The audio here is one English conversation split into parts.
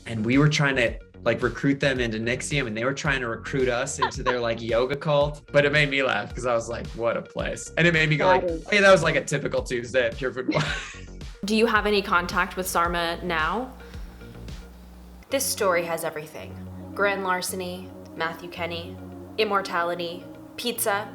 and we were trying to like recruit them into NXIVM, and they were trying to recruit us into their like yoga cult. But it made me laugh because I was like, what a place. And it made me go like, oh yeah, that was like a typical Tuesday at Pure Food One. Do you have any contact with Sarma now? This story has everything. Grand larceny, Matthew Kenney, immortality, pizza.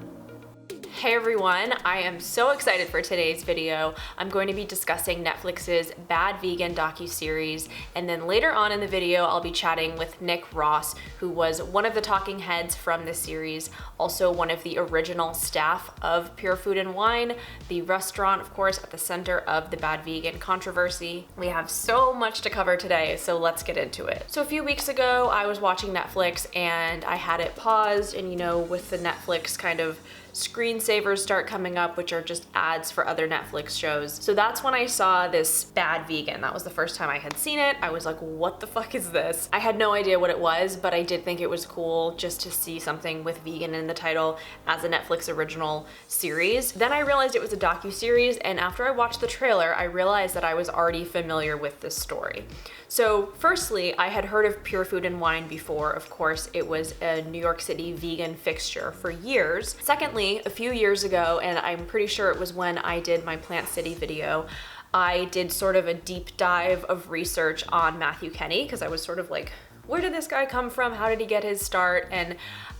Hey everyone, I am so excited for today's video. I'm going to be discussing Netflix's Bad Vegan docu-series, and then later on in the video I'll be chatting with Nick Ross, who was one of the talking heads from the series, also one of the original staff of Pure Food and Wine, the restaurant of course at the center of the Bad Vegan controversy. We have so much to cover today, so let's get into it. So a few weeks ago I was watching Netflix and I had it paused, and you know, with the Netflix kind of screensavers start coming up, which are just ads for other Netflix shows. So that's when I saw this Bad Vegan. That was the first time I had seen it. I was like, what the fuck is this? I had no idea what it was, but I did think it was cool just to see something with vegan in the title as a Netflix original series. Then I realized it was a docu-series, and after I watched the trailer, I realized that I was already familiar with this story. So firstly, I had heard of Pure Food and Wine before. Of course, it was a New York City vegan fixture for years. Secondly, a few years ago, and I'm pretty sure it was when I did my Plant City video, I did sort of a deep dive of research on Matthew Kenney, because I was sort of like, where did this guy come from? How did he get his start? And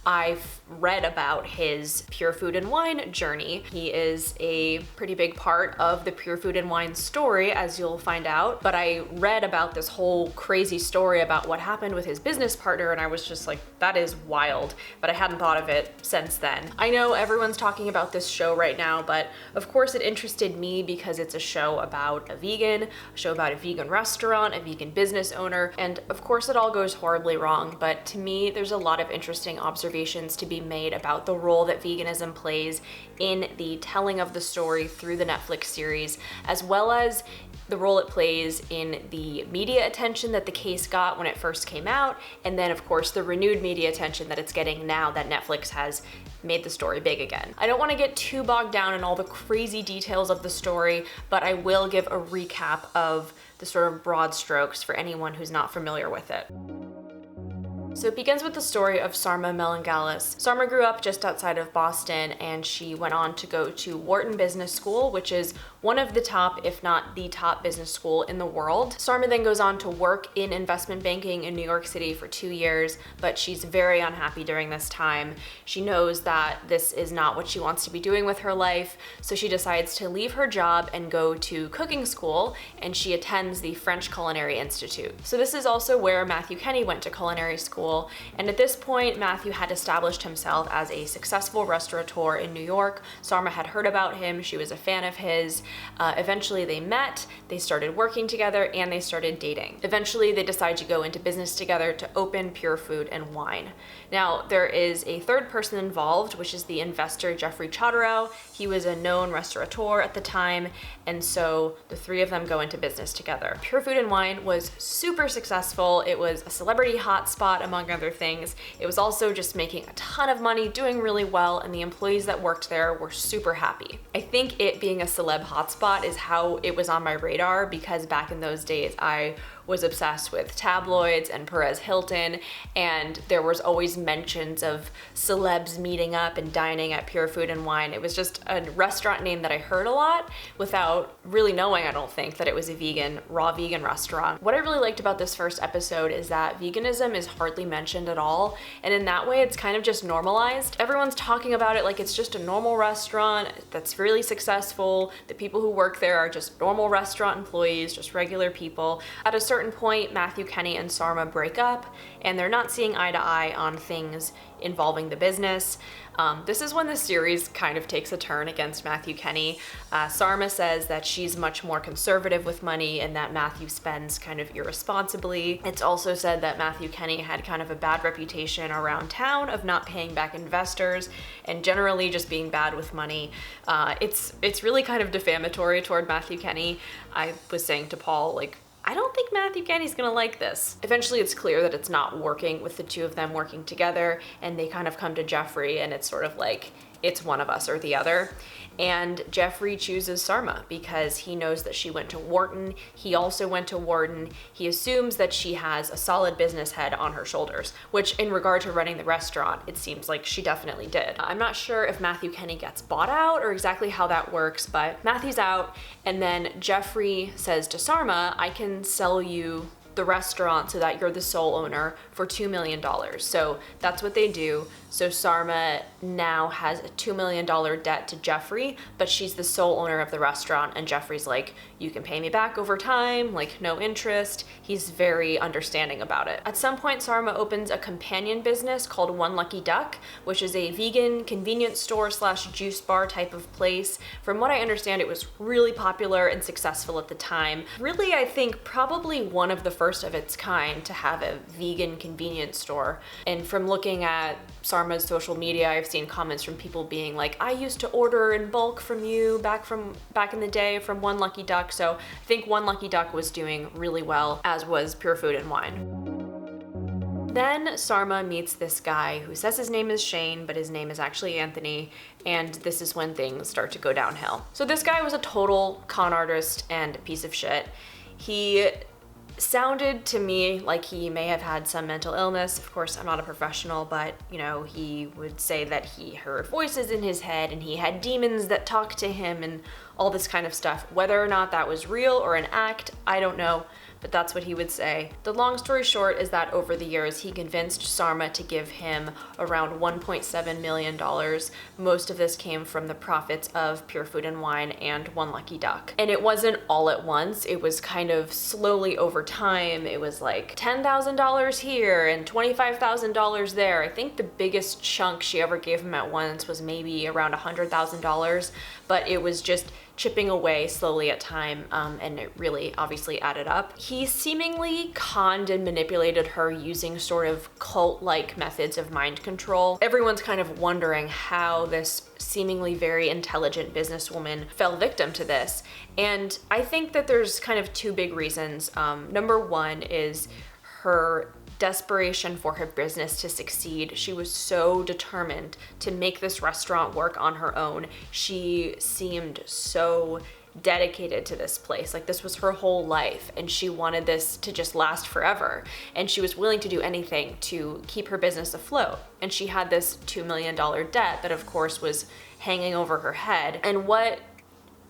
I've read about his Pure Food and Wine journey. He is a pretty big part of the Pure Food and Wine story, as you'll find out. But I read about this whole crazy story about what happened with his business partner, and I was just like, that is wild. But I hadn't thought of it since then. I know everyone's talking about this show right now, but of course it interested me because it's a show about a vegan, a show about a vegan restaurant, a vegan business owner, and of course it all goes horribly wrong. But to me, there's a lot of interesting observations to be made about the role that veganism plays in the telling of the story through the Netflix series, as well as the role it plays in the media attention that the case got when it first came out, and then of course the renewed media attention that it's getting now that Netflix has made the story big again. I don't want to get too bogged down in all the crazy details of the story, but I will give a recap of the sort of broad strokes for anyone who's not familiar with it. So it begins with the story of Sarma Melngallis. Sarma grew up just outside of Boston, and she went on to go to Wharton Business School, which is one of the top, if not the top business school in the world. Sarma then goes on to work in investment banking in New York City for 2 years, but she's very unhappy during this time. She knows that this is not what she wants to be doing with her life, so she decides to leave her job and go to cooking school, and she attends the French Culinary Institute. So this is also where Matthew Kenney went to culinary school. And at this point, Matthew had established himself as a successful restaurateur in New York. Sarma had heard about him, she was a fan of his. Eventually they met, they started working together, and they started dating. Eventually they decided to go into business together to open Pure Food and Wine. Now, there is a third person involved, which is the investor Jeffrey Chodorow. He was a known restaurateur at the time, and so the three of them go into business together. Pure Food and Wine was super successful. It was a celebrity hotspot, among other things. It was also just making a ton of money, doing really well, and the employees that worked there were super happy. I think it being a celeb hotspot is how it was on my radar, because back in those days, I was obsessed with tabloids and Perez Hilton, and there was always mentions of celebs meeting up and dining at Pure Food and Wine. It was just a restaurant name that I heard a lot without really knowing, I don't think, that it was a vegan, raw vegan restaurant. What I really liked about this first episode is that veganism is hardly mentioned at all, and in that way it's kind of just normalized. Everyone's talking about it like it's just a normal restaurant that's really successful. The people who work there are just normal restaurant employees, just regular people. At a certain point, Matthew Kenney and Sarma break up, and they're not seeing eye to eye on things involving the business. This is when the series kind of takes a turn against Matthew Kenney. Sarma says that she's much more conservative with money and that Matthew spends kind of irresponsibly. It's also said that Matthew Kenney had kind of a bad reputation around town of not paying back investors and generally just being bad with money. It's really kind of defamatory toward Matthew Kenney. I was saying to Paul, like, I don't think Matthew Kenney's gonna like this. Eventually it's clear that it's not working with the two of them working together, and they kind of come to Jeffrey, and it's sort of like, it's one of us or the other. And Jeffrey chooses Sarma because he knows that she went to Wharton. He also went to Wharton. He assumes that she has a solid business head on her shoulders, which in regard to running the restaurant, it seems like she definitely did. I'm not sure if Matthew Kenney gets bought out or exactly how that works, but Matthew's out, and then Jeffrey says to Sarma, I can sell you the restaurant so that you're the sole owner for $2 million. So that's what they do. So Sarma now has a $2 million debt to Jeffrey, but she's the sole owner of the restaurant, and Jeffrey's like, you can pay me back over time, like no interest. He's very understanding about it. At some point, Sarma opens a companion business called One Lucky Duck, which is a vegan convenience store / juice bar type of place. From what I understand, it was really popular and successful at the time. Really, I think probably one of the first of its kind to have a vegan convenience store. And from looking at Sarma's social media, I've seen comments from people being like, I used to order in bulk from you back in the day from One Lucky Duck. So I think One Lucky Duck was doing really well, as was Pure Food and Wine. Then Sarma meets this guy who says his name is Shane, but his name is actually Anthony, and this is when things start to go downhill. So this guy was a total con artist and a piece of shit. He sounded to me like he may have had some mental illness. Of course, I'm not a professional, but you know, he would say that he heard voices in his head and he had demons that talked to him and all this kind of stuff. Whether or not that was real or an act, I don't know, but that's what he would say. The long story short is that over the years, he convinced Sarma to give him around $1.7 million. Most of this came from the profits of Pure Food and Wine and One Lucky Duck. And it wasn't all at once. It was kind of slowly over time. It was like $10,000 here and $25,000 there. I think the biggest chunk she ever gave him at once was maybe around $100,000, but it was just chipping away slowly at time, and it really obviously added up. He seemingly conned and manipulated her using sort of cult-like methods of mind control. Everyone's kind of wondering how this seemingly very intelligent businesswoman fell victim to this. And I think that there's kind of two big reasons. Number one is her desperation for her business to succeed. She was so determined to make this restaurant work on her own. She seemed so dedicated to this place. Like this was her whole life, and she wanted this to just last forever. And she was willing to do anything to keep her business afloat. And she had this $2 million debt that of course was hanging over her head. And what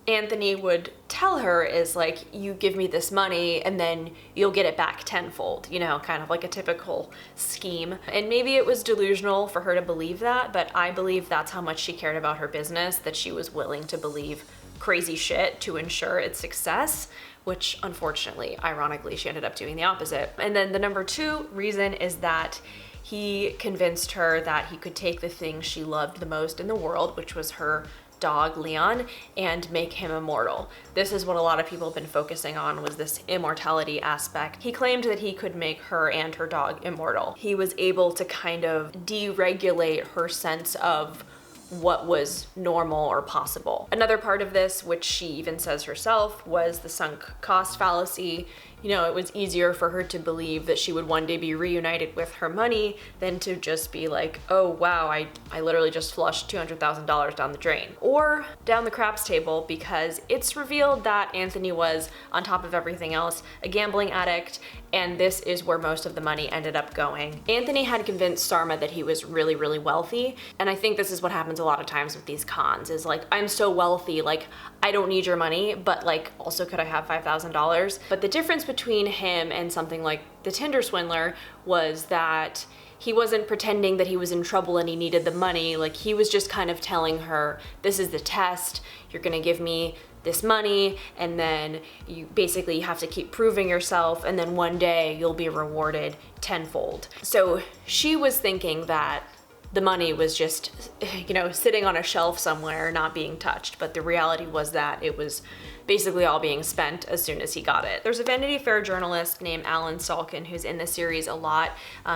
Anthony would tell her is like, you give me this money and then you'll get it back tenfold, you know, kind of like a typical scheme. And maybe it was delusional for her to believe that, but I believe that's how much she cared about her business, that she was willing to believe crazy shit to ensure its success, which unfortunately, ironically, she ended up doing the opposite. And then the number two reason is that he convinced her that he could take the thing she loved the most in the world, which was her dog Leon, and make him immortal. This is what a lot of people have been focusing on, was this immortality aspect. He claimed that he could make her and her dog immortal. He was able to kind of deregulate her sense of what was normal or possible. Another part of this, which she even says herself, was the sunk cost fallacy. You know, it was easier for her to believe that she would one day be reunited with her money than to just be like, oh wow, I literally just flushed $200,000 down the drain. Or down the craps table, because it's revealed that Anthony was, on top of everything else, a gambling addict, and this is where most of the money ended up going. Anthony had convinced Sarma that he was really, really wealthy, and I think this is what happens a lot of times with these cons, is like, I'm so wealthy, like, I don't need your money, but like, also could I have $5,000? But the difference between him and something like the Tinder swindler was that he wasn't pretending that he was in trouble and he needed the money. Like, he was just kind of telling her, this is the test, you're gonna give me this money, and then you basically have to keep proving yourself, and then one day you'll be rewarded tenfold. So she was thinking that the money was just, you know, sitting on a shelf somewhere, not being touched. But the reality was that it was basically all being spent as soon as he got it. There's a Vanity Fair journalist named Alan Salkin who's in the series a lot.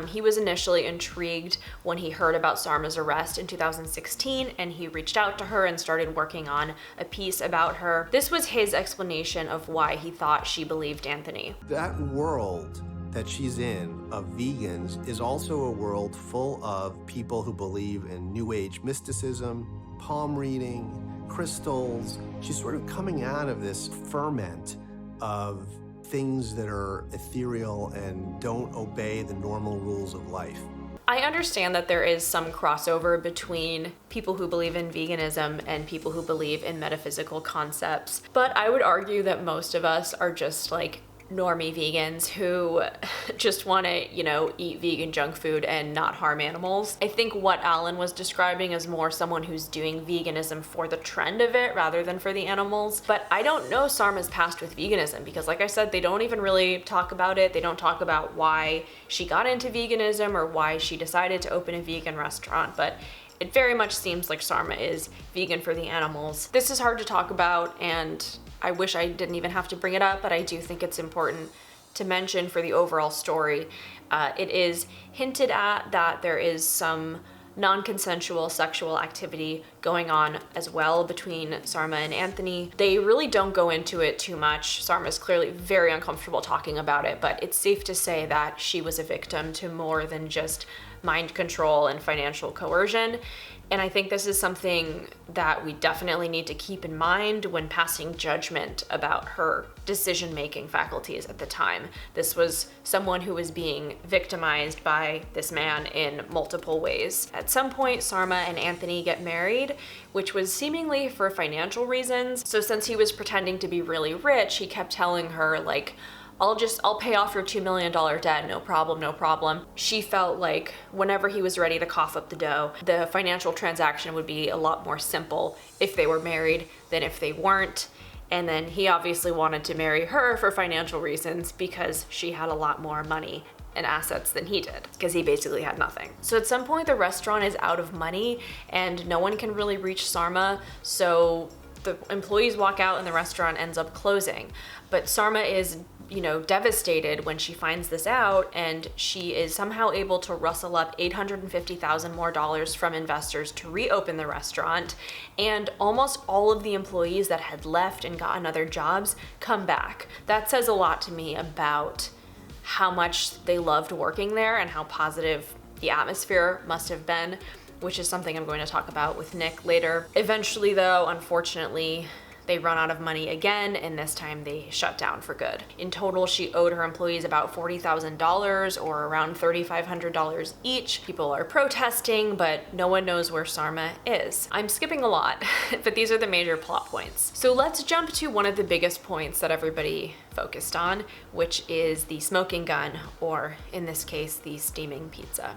He was initially intrigued when he heard about Sarma's arrest in 2016, and he reached out to her and started working on a piece about her. This was his explanation of why he thought she believed Anthony. That world that she's in of vegans is also a world full of people who believe in New Age mysticism, palm reading, crystals. She's sort of coming out of this ferment of things that are ethereal and don't obey the normal rules of life. I understand that there is some crossover between people who believe in veganism and people who believe in metaphysical concepts, but I would argue that most of us are just like normie vegans who just want to, eat vegan junk food and not harm animals. I think what Alan was describing is more someone who's doing veganism for the trend of it rather than for the animals. But I don't know Sarma's past with veganism because, like I said, they don't even really talk about it. They don't talk about why she got into veganism or why she decided to open a vegan restaurant, but it very much seems like Sarma is vegan for the animals. This is hard to talk about, and I wish I didn't even have to bring it up, but I do think it's important to mention for the overall story. It is hinted at that there is some non-consensual sexual activity going on as well between Sarma and Anthony. They really don't go into it too much. Sarma is clearly very uncomfortable talking about it, but it's safe to say that she was a victim to more than just mind control and financial coercion. And I think this is something that we definitely need to keep in mind when passing judgment about her decision-making faculties at the time. This was someone who was being victimized by this man in multiple ways. At some point, Sarma and Anthony get married, which was seemingly for financial reasons. So since he was pretending to be really rich, he kept telling her, like, I'll pay off your $2 million debt, no problem, no problem. She felt like whenever he was ready to cough up the dough, the financial transaction would be a lot more simple if they were married than if they weren't. And then he obviously wanted to marry her for financial reasons because she had a lot more money and assets than he did, because he basically had nothing. So at some point the restaurant is out of money and no one can really reach Sarma, so the employees walk out and the restaurant ends up closing. But Sarma is devastated when she finds this out, and she is somehow able to rustle up $850,000 more from investors to reopen the restaurant, and almost all of the employees that had left and gotten other jobs come back. That says a lot to me about how much they loved working there and how positive the atmosphere must have been, which is something I'm going to talk about with Nick later. Eventually though, unfortunately, they run out of money again, and this time they shut down for good. In total, she owed her employees about $40,000 or around $3,500 each. People are protesting, but no one knows where Sarma is. I'm skipping a lot, but these are the major plot points. So let's jump to one of the biggest points that everybody focused on, which is the smoking gun, or in this case, the steaming pizza.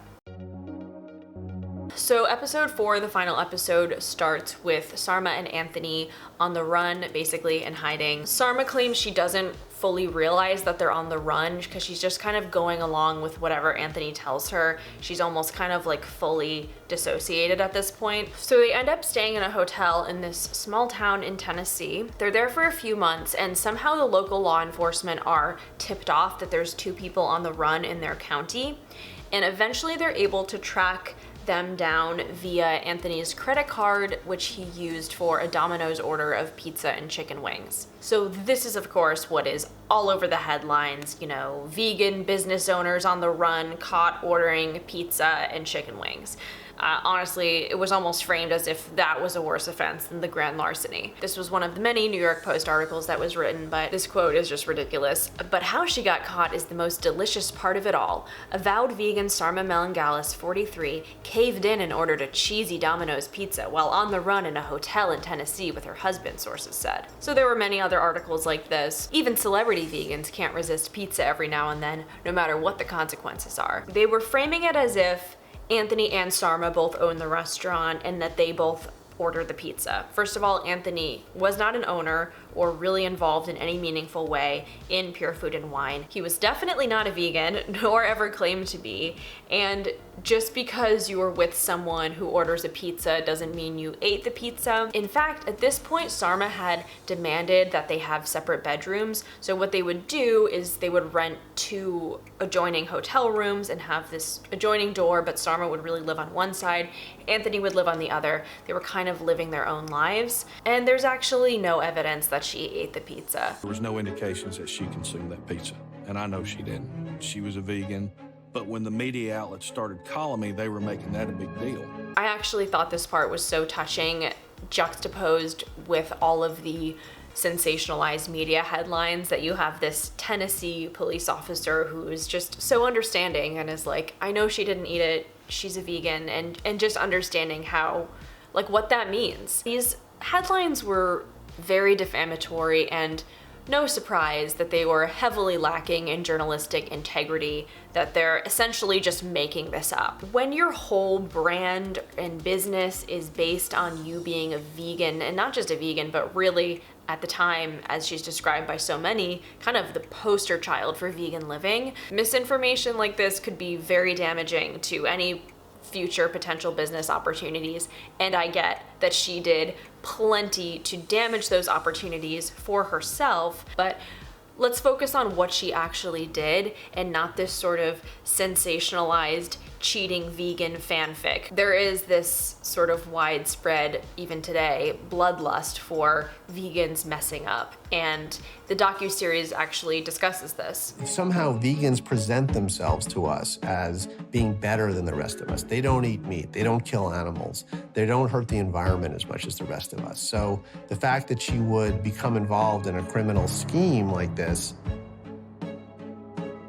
So episode 4, the final episode, starts with Sarma and Anthony on the run, basically, and hiding. Sarma claims she doesn't fully realize that they're on the run because she's just kind of going along with whatever Anthony tells her. She's almost kind of like fully dissociated at this point. So they end up staying in a hotel in this small town in Tennessee. They're there for a few months, and somehow the local law enforcement are tipped off that there's 2 people on the run in their county, and eventually they're able to track them down via Anthony's credit card, which he used for a Domino's order of pizza and chicken wings. So this is, of course, what is all over the headlines, vegan business owners on the run caught ordering pizza and chicken wings. Honestly, it was almost framed as if that was a worse offense than the grand larceny. This was one of the many New York Post articles that was written, but this quote is just ridiculous. But how she got caught is the most delicious part of it all. Avowed vegan Sarma Melngallis, 43, caved in and ordered a cheesy Domino's pizza while on the run in a hotel in Tennessee with her husband, sources said. So there were many other articles like this. Even celebrity vegans can't resist pizza every now and then, no matter what the consequences are. They were framing it as if Anthony and Sarma both own the restaurant and that they both ordered the pizza. First of all, Anthony was not an owner or really involved in any meaningful way in Pure Food and Wine. He was definitely not a vegan, nor ever claimed to be, and just because you are with someone who orders a pizza doesn't mean you ate the pizza. In fact, at this point, Sarma had demanded that they have separate bedrooms, so what they would do is they would rent 2 adjoining hotel rooms and have this adjoining door, but Sarma would really live on one side, Anthony would live on the other. They were kind of living their own lives, and there's actually no evidence that she ate the pizza. There was no indications that she consumed that pizza, and I know she didn't. She was a vegan. But when the media outlets started calling me, they were making that a big deal. I actually thought this part was so touching, juxtaposed with all of the sensationalized media headlines, that you have this Tennessee police officer who is just so understanding and is like, I know she didn't eat it, she's a vegan, and just understanding how, like, what that means. These headlines were very defamatory, and no surprise that they were heavily lacking in journalistic integrity, that they're essentially just making this up. When your whole brand and business is based on you being a vegan, and not just a vegan, but really, at the time, as she's described by so many, kind of the poster child for vegan living, misinformation like this could be very damaging to any future potential business opportunities, and I get that she did plenty to damage those opportunities for herself, but let's focus on what she actually did and not this sort of sensationalized cheating vegan fanfic. There is this sort of widespread, even today, bloodlust for vegans messing up, and the docu-series actually discusses this. Somehow vegans present themselves to us as being better than the rest of us. They don't eat meat, they don't kill animals, they don't hurt the environment as much as the rest of us. So the fact that she would become involved in a criminal scheme like this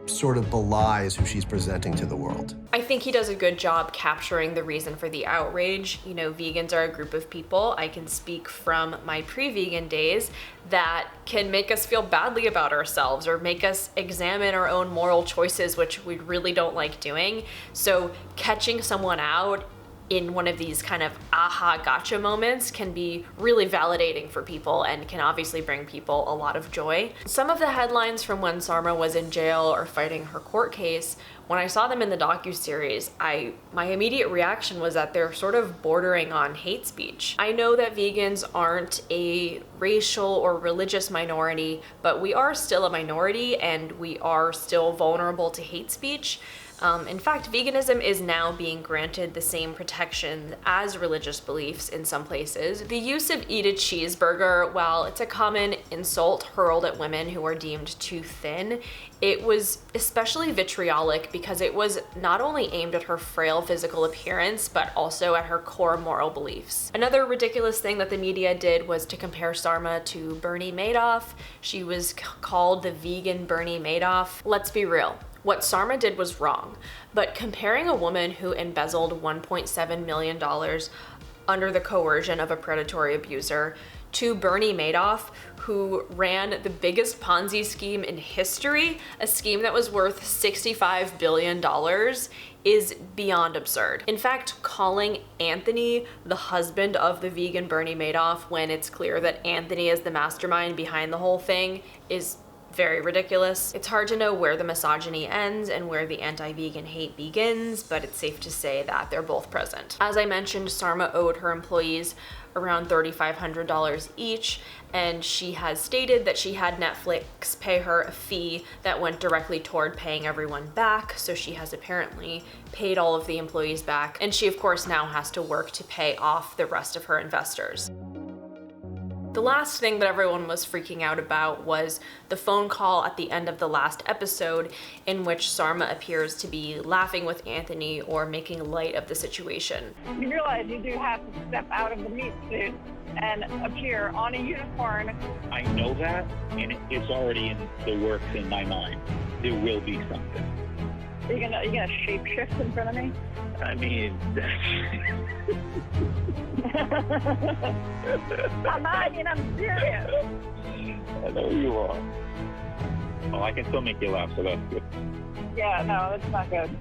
sort of belies who she's presenting to the world. I think he does a good job capturing the reason for the outrage. You know, vegans are a group of people, I can speak from my pre-vegan days, that can make us feel badly about ourselves or make us examine our own moral choices, which we really don't like doing. So catching someone out in one of these kind of aha gotcha moments can be really validating for people and can obviously bring people a lot of joy. Some of the headlines from when Sarma was in jail or fighting her court case, when I saw them in the docu-series, my immediate reaction was that they're sort of bordering on hate speech. I know that vegans aren't a racial or religious minority, but we are still a minority and we are still vulnerable to hate speech. In fact, veganism is now being granted the same protection as religious beliefs in some places. The use of eat a cheeseburger, while it's a common insult hurled at women who are deemed too thin, it was especially vitriolic because it was not only aimed at her frail physical appearance, but also at her core moral beliefs. Another ridiculous thing that the media did was to compare Sarma to Bernie Madoff. She was called the vegan Bernie Madoff. Let's be real. What Sarma did was wrong, but comparing a woman who embezzled $1.7 million under the coercion of a predatory abuser to Bernie Madoff, who ran the biggest Ponzi scheme in history, a scheme that was worth $65 billion, is beyond absurd. In fact, calling Anthony the husband of the vegan Bernie Madoff when it's clear that Anthony is the mastermind behind the whole thing is very ridiculous. It's hard to know where the misogyny ends and where the anti-vegan hate begins, but it's safe to say that they're both present. As I mentioned, Sarma owed her employees around $3,500 each, and she has stated that she had Netflix pay her a fee that went directly toward paying everyone back, so she has apparently paid all of the employees back, and she of course now has to work to pay off the rest of her investors. The last thing that everyone was freaking out about was the phone call at the end of the last episode in which Sarma appears to be laughing with Anthony or making light of the situation. You realize you do have to step out of the meat suit and appear on a unicorn. I know that, and it's already in the works in my mind. There will be something. Are you gonna shape shift in front of me? I mean, I'm not, I'm serious. I know you are. Well, I can still make you laugh, so that's good. Yeah, no, that's not good.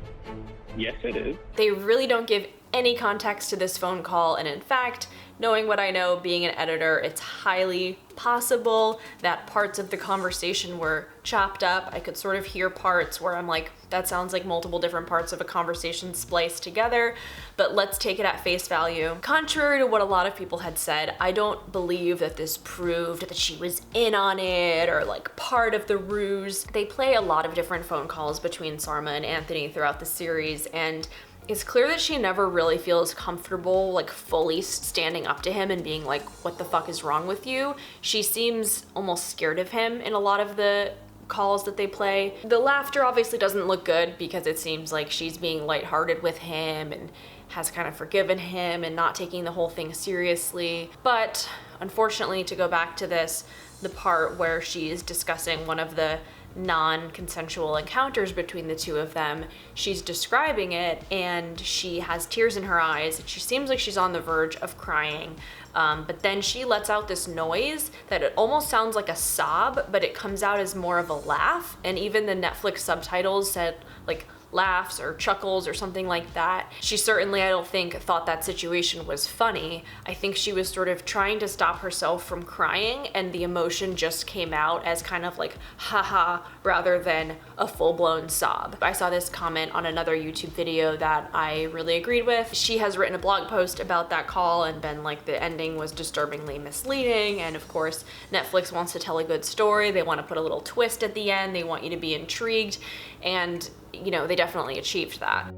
Yes, it is. They really don't give any context to this phone call, and in fact, knowing what I know, being an editor, it's highly possible that parts of the conversation were chopped up. I could sort of hear parts where I'm like, that sounds like multiple different parts of a conversation spliced together, but let's take it at face value. Contrary to what a lot of people had said, I don't believe that this proved that she was in on it or like part of the ruse. They play a lot of different phone calls between Sarma and Anthony throughout the series, and it's clear that she never really feels comfortable like fully standing up to him and being like, what the fuck is wrong with you? She seems almost scared of him in a lot of the calls that they play. The laughter obviously doesn't look good because it seems like she's being lighthearted with him and has kind of forgiven him and not taking the whole thing seriously. But unfortunately, to go back to this, the part where she is discussing one of the non-consensual encounters between the two of them, she's describing it and she has tears in her eyes and she seems like she's on the verge of crying. But then she lets out this noise that it almost sounds like a sob, but it comes out as more of a laugh. And even the Netflix subtitles said like laughs or chuckles or something like that. She certainly, I don't think, thought that situation was funny. I think she was sort of trying to stop herself from crying, and the emotion just came out as kind of like haha rather than a full-blown sob. I saw this comment on another YouTube video that I really agreed with. She has written a blog post about that call and been like the ending was disturbingly misleading, and of course Netflix wants to tell a good story. They want to put a little twist at the end. They want you to be intrigued, and you know, they definitely achieved that.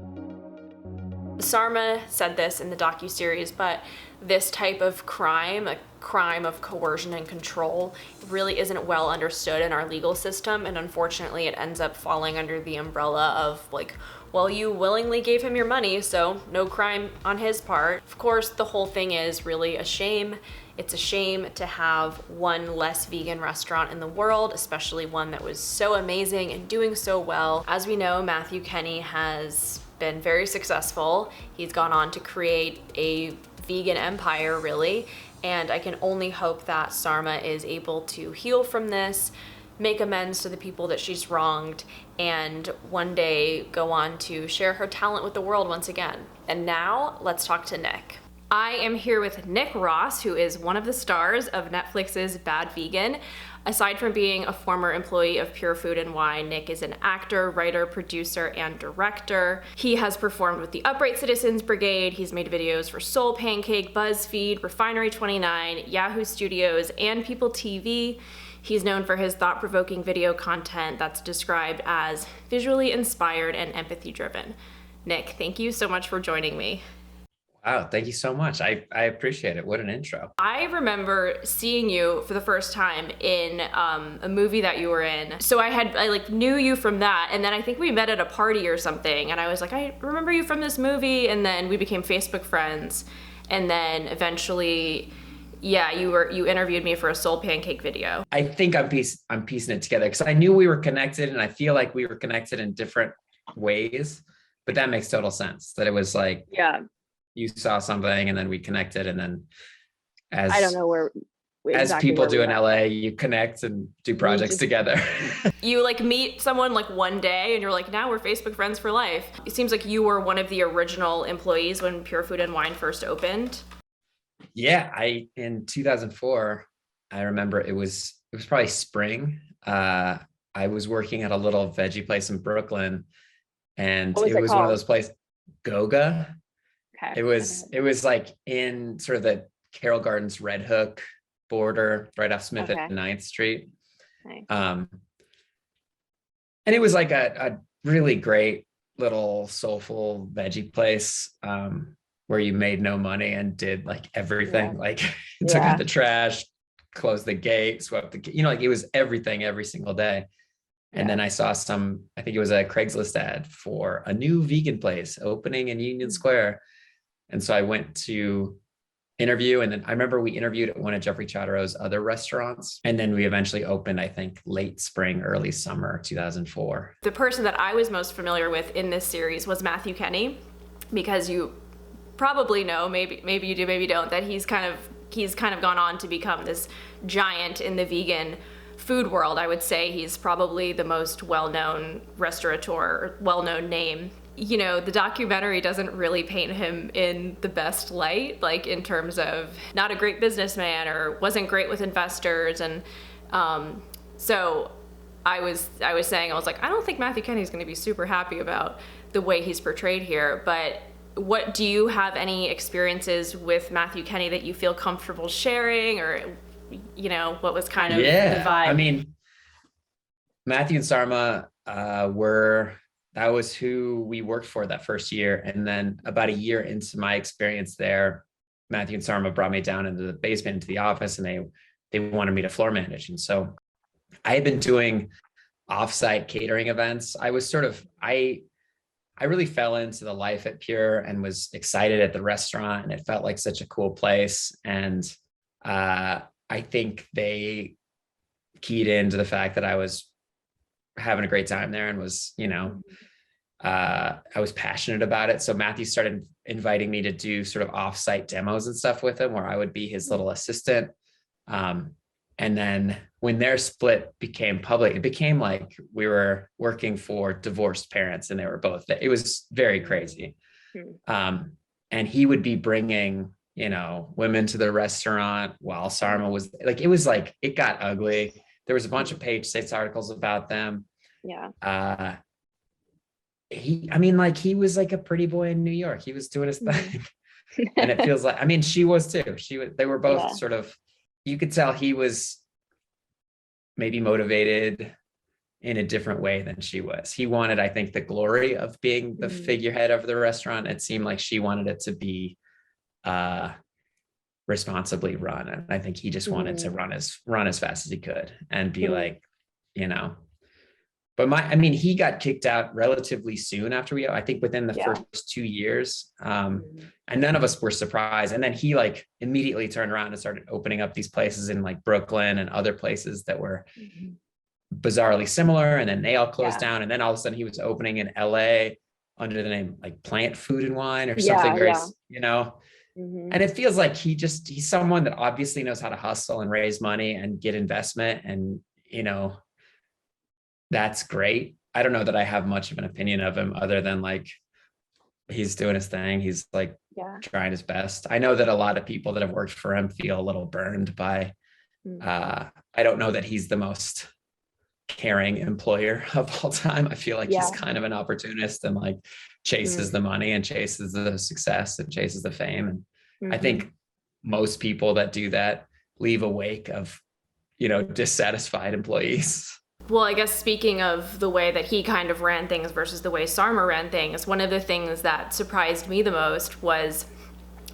Sarma said this in the docu-series, but this type of crime, a crime of coercion and control, really isn't well understood in our legal system, and unfortunately it ends up falling under the umbrella of like, well, you willingly gave him your money, so no crime on his part. Of course, the whole thing is really a shame. It's a shame to have one less vegan restaurant in the world, especially one that was so amazing and doing so well. As we know, Matthew Kenney has been very successful. He's gone on to create a vegan empire, really, and I can only hope that Sarma is able to heal from this, make amends to the people that she's wronged, and one day go on to share her talent with the world once again. And now, let's talk to Nick. I am here with Nick Ross, who is one of the stars of Netflix's Bad Vegan. Aside from being a former employee of Pure Food and Wine, Nick is an actor, writer, producer, and director. He has performed with the Upright Citizens Brigade. He's made videos for Soul Pancake, BuzzFeed, Refinery 29, Yahoo Studios, and People TV. He's known for his thought-provoking video content that's described as visually inspired and empathy-driven. Nick, thank you so much for joining me. Wow, thank you so much. I appreciate it. What an intro. I remember seeing you for the first time in a movie that you were in. So I like knew you from that, and then I think we met at a party or something, and I was like, I remember you from this movie, and then we became Facebook friends, and then eventually, yeah, you interviewed me for a Soul Pancake video. I think I'm piecing it together because I knew we were connected, and I feel like we were connected in different ways, but that makes total sense. That it was like, yeah, you saw something and then we connected, and then as I don't know where exactly people do in LA, you connect and do projects together. You like meet someone like one day and you're like, now we're Facebook friends for life. It seems like you were one of the original employees when Pure Food and Wine first opened. Yeah, in 2004, I remember it was probably spring. I was working at a little veggie place in Brooklyn, and it was one of those places, Goga. Okay. It was like in sort of the Carroll Gardens Red Hook border, right off Smith at 9th Street. Nice. And it was like a really great little soulful veggie place where you made no money and did like everything. Yeah. Like took out the trash, closed the gate, swept the, like it was everything every single day. And then I saw I think it was a Craigslist ad for a new vegan place opening in Union Square. And so I went to interview, and then I remember we interviewed at one of Jeffrey Chateau's other restaurants. And then we eventually opened, I think, late spring, early summer, 2004. The person that I was most familiar with in this series was Matthew Kenney, because you probably know, maybe you do, maybe you don't, that he's kind of gone on to become this giant in the vegan food world. I would say he's probably the most well-known restaurateur, well-known name. The documentary doesn't really paint him in the best light, like in terms of not a great businessman or wasn't great with investors. And so I was saying, I was like, I don't think Matthew Kenney is going to be super happy about the way he's portrayed here. But what do you have any experiences with Matthew Kenney that you feel comfortable sharing, or what was kind of the vibe? I mean, Matthew and Sarma that was who we worked for that first year. And then about a year into my experience there, Matthew and Sarma brought me down into the basement, into the office, and they wanted me to floor manage. And so I had been doing offsite catering events. I was sort of, I really fell into the life at Pure and was excited at the restaurant, and it felt like such a cool place. And I think they keyed into the fact that I was having a great time there and was, I was passionate about it. So Matthew started inviting me to do sort of offsite demos and stuff with him, where I would be his little assistant. And then when their split became public, it became like we were working for divorced parents, and they were both, it was very crazy. And he would be bringing, women to the restaurant while Sarma was like, it got ugly. There was a bunch of Page Six articles about them. Yeah. He was like a pretty boy in New York. He was doing his thing. And it feels like, she was too. They were both sort of, you could tell he was maybe motivated in a different way than she was. He wanted, I think, the glory of being the figurehead of the restaurant. It seemed like she wanted it to be responsibly run. And I think he just wanted to run as fast as he could and be like, but he got kicked out relatively soon after I think within the first 2 years. And none of us were surprised. And then he like immediately turned around and started opening up these places in like Brooklyn and other places that were bizarrely similar. And then they all closed down. And then all of a sudden he was opening in LA under the name like Plant Food and Wine or something very, and it feels like he's someone that obviously knows how to hustle and raise money and get investment. And, that's great. I don't know that I have much of an opinion of him other than like, he's doing his thing. He's like trying his best. I know that a lot of people that have worked for him feel a little burned by, I don't know that he's the most caring employer of all time. I feel like he's kind of an opportunist and like chases the money and chases the success and chases the fame. And I think most people that do that leave a wake of, dissatisfied employees. Well, I guess speaking of the way that he kind of ran things versus the way Sarma ran things, one of the things that surprised me the most was,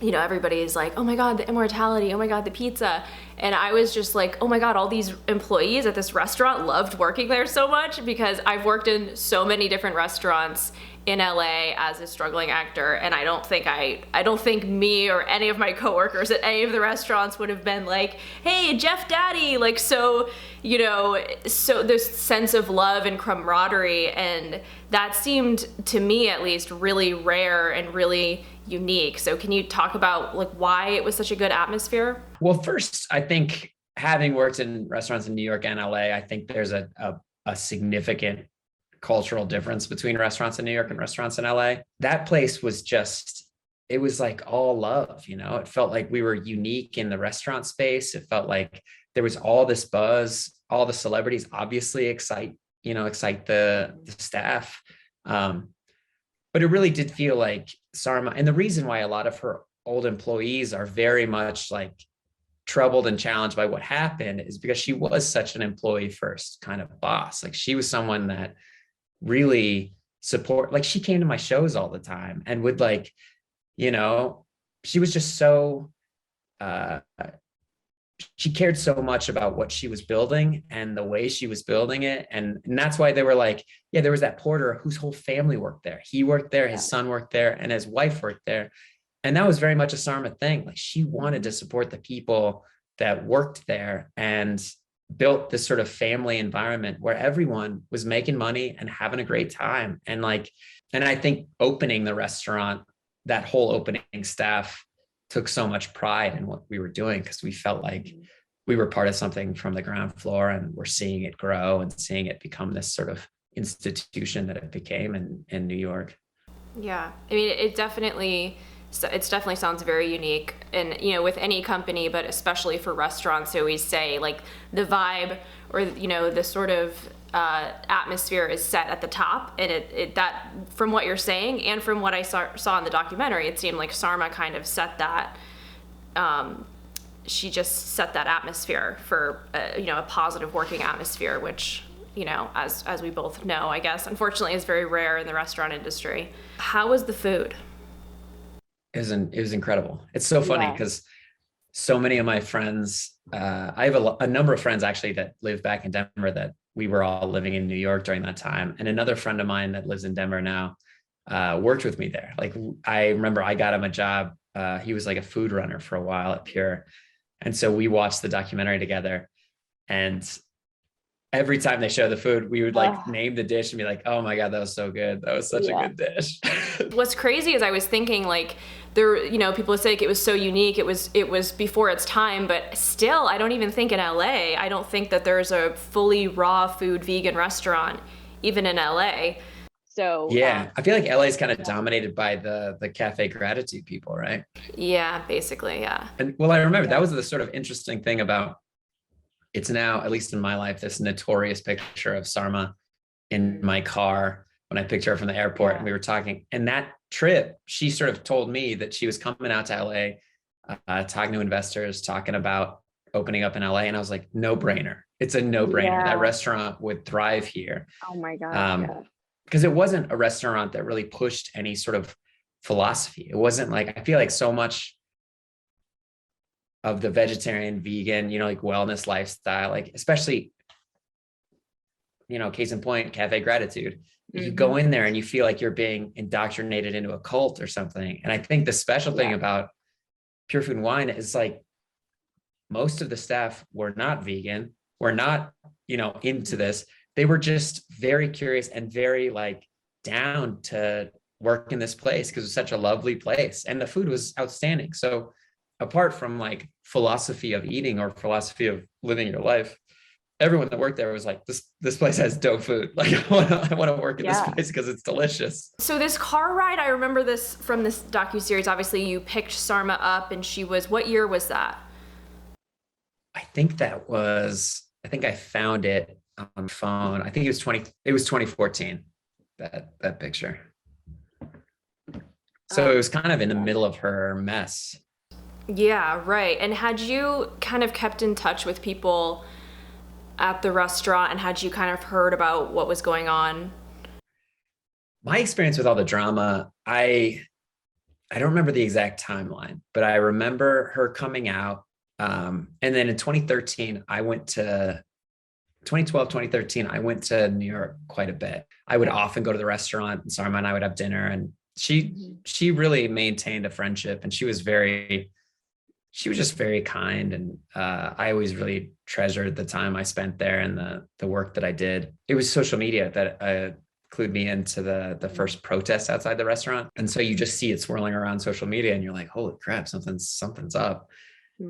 everybody's like, oh my God, the immortality, oh my God, the pizza. And I was just like, oh my God, all these employees at this restaurant loved working there so much, because I've worked in so many different restaurants in LA as a struggling actor, and I don't think me or any of my coworkers at any of the restaurants would have been like, hey, Jeff Daddy, like, so this sense of love and camaraderie, and that seemed to me at least really rare and really unique. So can you talk about like why it was such a good atmosphere? Well, first, I think having worked in restaurants in New York and LA, I think there's a significant cultural difference between restaurants in New York and restaurants in LA. That place was it was like all love, it felt like we were unique in the restaurant space. It felt like there was all this buzz, all the celebrities obviously excite the staff. But it really did feel like Sarma, and the reason why a lot of her old employees are very much like troubled and challenged by what happened is because she was such an employee first kind of boss. Like she was someone that really she came to my shows all the time and would like, she was just so, she cared so much about what she was building and the way she was building it. And that's why they were like, there was that porter whose whole family worked there. He worked there, his son worked there, and his wife worked there. And that was very much a Sarma thing. Like she wanted to support the people that worked there and built this sort of family environment where everyone was making money and having a great time. And I think opening the restaurant, that whole opening staff took so much pride in what we were doing because we felt like we were part of something from the ground floor, and we're seeing it grow and seeing it become this sort of institution that it became in New York. Yeah. I mean, it definitely sounds very unique, and with any company, but especially for restaurants, they always say like the vibe or the sort of atmosphere is set at the top, and that from what you're saying and from what I saw in the documentary, it seemed like Sarma kind of set that. She just set that atmosphere for a positive working atmosphere, which as we both know, I guess unfortunately is very rare in the restaurant industry. How was the food? It was incredible. It's so funny because so many of my friends, I have a number of friends actually that live back in Denver that we were all living in New York during that time. And another friend of mine that lives in Denver now worked with me there. Like I remember I got him a job. He was like a food runner for a while at Pure. And so we watched the documentary together. And every time they show the food, we would like name the dish and be like, oh my God, that was so good. That was such a good dish. What's crazy is I was thinking like there, you know, people say like it was so unique. It was before its time, but still, I don't even think in LA, I don't think that there's a fully raw food vegan restaurant, even in LA. So yeah, I feel like LA is kind of dominated by the Cafe Gratitude people, right? Yeah, basically, yeah. And well, I remember that was the sort of interesting thing about it's now, at least in my life, this notorious picture of Sarma in my car when I picked her up from the airport and we were talking. And that trip, she sort of told me that she was coming out to LA, talking to investors, talking about opening up in LA. And I was like, no brainer. It's a no brainer. That restaurant would thrive here. Oh my God. Because it wasn't a restaurant that really pushed any sort of philosophy. It wasn't like, I feel like so much of the vegetarian, vegan, you know, like wellness lifestyle, like especially, you know, case in point, Cafe Gratitude. You go in there and you feel like you're being indoctrinated into a cult or something. And I think the special thing about Pure Food and Wine is like most of the staff were not vegan, were not, you know, into this. They were just very curious and very like down to work in this place because it was such a lovely place and the food was outstanding. So apart from like philosophy of eating or philosophy of living your life, everyone that worked there was like, this place has dope food. Like I want to work at this place because it's delicious. So this car ride, I remember this from this docu-series. Obviously you picked Sarma up and she was, what year was that? I think I found it on phone. I think it was 2014, that picture. So it was kind of in the middle of her mess. Yeah, right. And had you kind of kept in touch with people at the restaurant and had you kind of heard about what was going on? My experience with all the drama, I don't remember the exact timeline, but I remember her coming out. And then in 2013, 2013, I went to New York quite a bit. I would often go to the restaurant and Sarma and I would have dinner, and she really maintained a friendship, and she was just very kind. And I always really treasured the time I spent there and the work that I did. It was social media that clued me into the first protest outside the restaurant. And so you just see it swirling around social media and you're like, holy crap, something's up.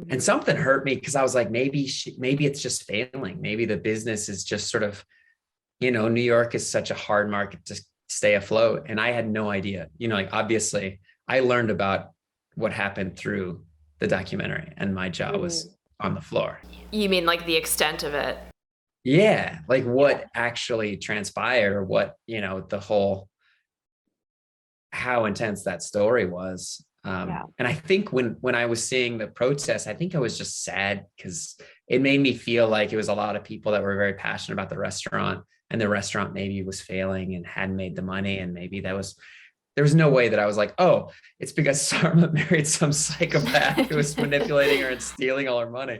And something hurt me because I was like, maybe it's just failing. Maybe the business is just sort of, you know, New York is such a hard market to stay afloat. And I had no idea, you know, like obviously I learned about what happened through the documentary and my jaw was on the floor. You mean like the extent of it? Yeah. Like what actually transpired, or what, you know, how intense that story was. And I think when I was seeing the protests, I think I was just sad because it made me feel like it was a lot of people that were very passionate about the restaurant, and the restaurant maybe was failing and hadn't made the money. And maybe there was no way that I was like, oh, it's because Sarma married some psychopath who was manipulating her and stealing all her money.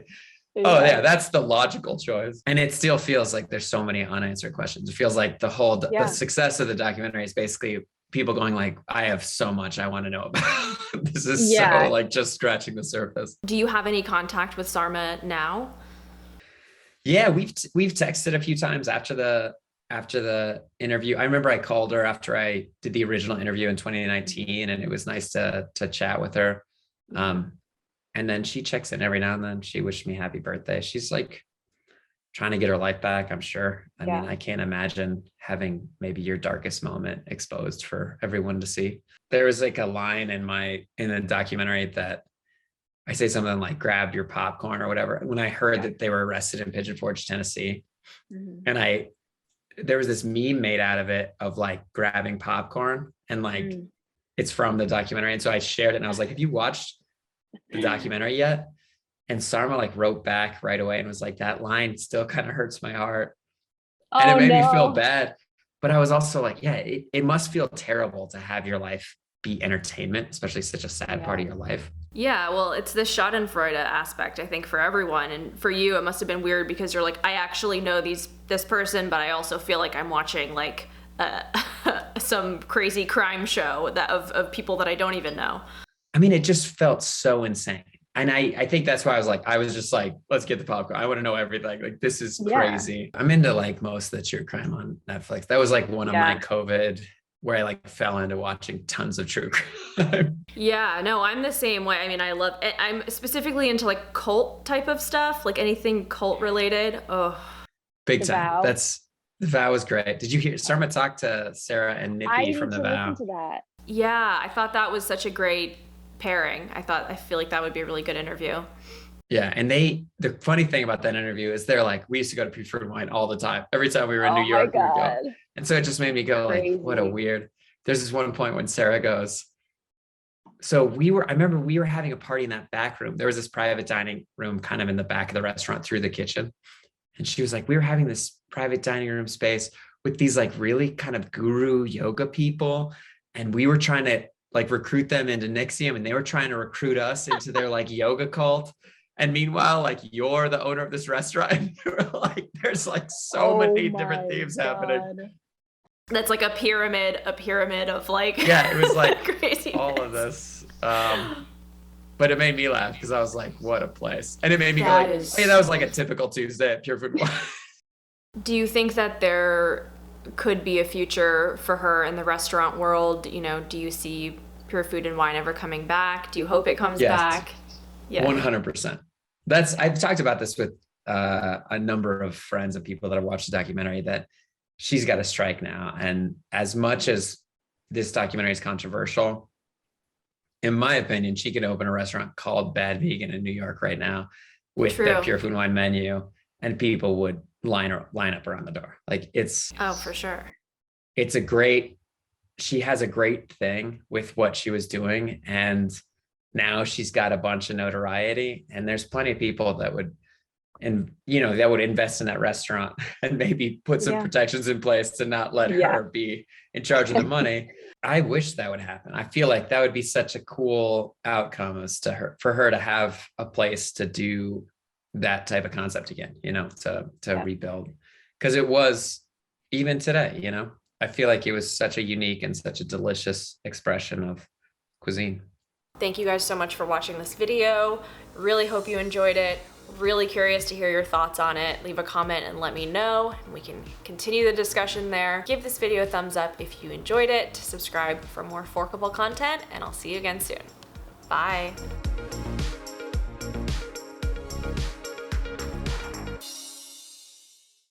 Oh yeah, that's the logical choice. And it still feels like there's so many unanswered questions. It feels like the success of the documentary is basically people going like, I have so much I want to know about. This is so like just scratching the surface. Do you have any contact with Sarma now? Yeah, we've texted a few times after the interview. I remember I called her after I did the original interview in 2019, and it was nice to chat with her. And then she checks in every now and then. She wished me happy birthday. She's like trying to get her life back, I'm sure. I mean, I can't imagine having maybe your darkest moment exposed for everyone to see. There was like a line in the documentary that I say something like, grab your popcorn or whatever. When I heard that they were arrested in Pigeon Forge, Tennessee, and there was this meme made out of it of like grabbing popcorn, and like it's from the documentary. And so I shared it and I was like, have you watched the documentary yet? And Sarma like wrote back right away and was like, that line still kind of hurts my heart. And it made me feel bad. But I was also like, yeah, it must feel terrible to have your life be entertainment, especially such a sad part of your life. Yeah, well, it's the Schadenfreude aspect, I think, for everyone. And for you, it must have been weird because you're like, I actually know this person, but I also feel like I'm watching like some crazy crime show of people that I don't even know. I mean, it just felt so insane. And I think that's why I was just like, let's get the popcorn. I want to know everything. Like, this is crazy. I'm into like most of the true crime on Netflix. That was like one of my COVID where I like fell into watching tons of true crime. Yeah, no, I'm the same way. I mean, I'm specifically into like cult type of stuff, like anything cult related. Oh, big time. The Vow was great. Did you hear Sarma talk to Sarah and Nippy from The Vow? Listen to that. Yeah, I thought that was such a great pairing. I feel like that would be a really good interview. Yeah, and the funny thing about that interview is they're like, we used to go to Pure Food and Wine all the time. Every time we were in New York, we would go. And so it just made me go like, what a weird. There's this one point when Sarah goes, so I remember we were having a party in that back room. There was this private dining room kind of in the back of the restaurant through the kitchen. And she was like, we were having this private dining room space with these like really kind of guru yoga people. And we were trying to like recruit them into NXIVM, and they were trying to recruit us into their like yoga cult. And meanwhile, like, you're the owner of this restaurant. And you're like, there's like so many different themes happening. That's like a pyramid of like, yeah, it was like craziness. All of this. But it made me laugh because I was like, what a place. And it made me go like, hey, that was like a typical Tuesday at Pure Food. Do you think that there could be a future for her in the restaurant world? You know, do you see Pure Food and Wine ever coming back? Do you hope it comes back? Yeah, 100%. I've talked about this with a number of friends and people that have watched the documentary, that she's got a strike now. And as much as this documentary is controversial, in my opinion, she could open a restaurant called Bad Vegan in New York right now with the Pure Food and Wine menu, and people would line up around the door. Like, it's for sure. She has a great thing with what she was doing, and now she's got a bunch of notoriety, and there's plenty of people that would invest in that restaurant and maybe put some protections in place to not let her be in charge of the money. I wish that would happen. I feel like that would be such a cool outcome for her to have a place to do that type of concept again, to rebuild. Because it was, even today, I feel like it was such a unique and such a delicious expression of cuisine. Thank you guys so much for watching this video. Really hope you enjoyed it. Really curious to hear your thoughts on it. Leave a comment and let me know, and we can continue the discussion there. Give this video a thumbs up if you enjoyed it. Subscribe for more forkable content, and I'll see you again soon. Bye.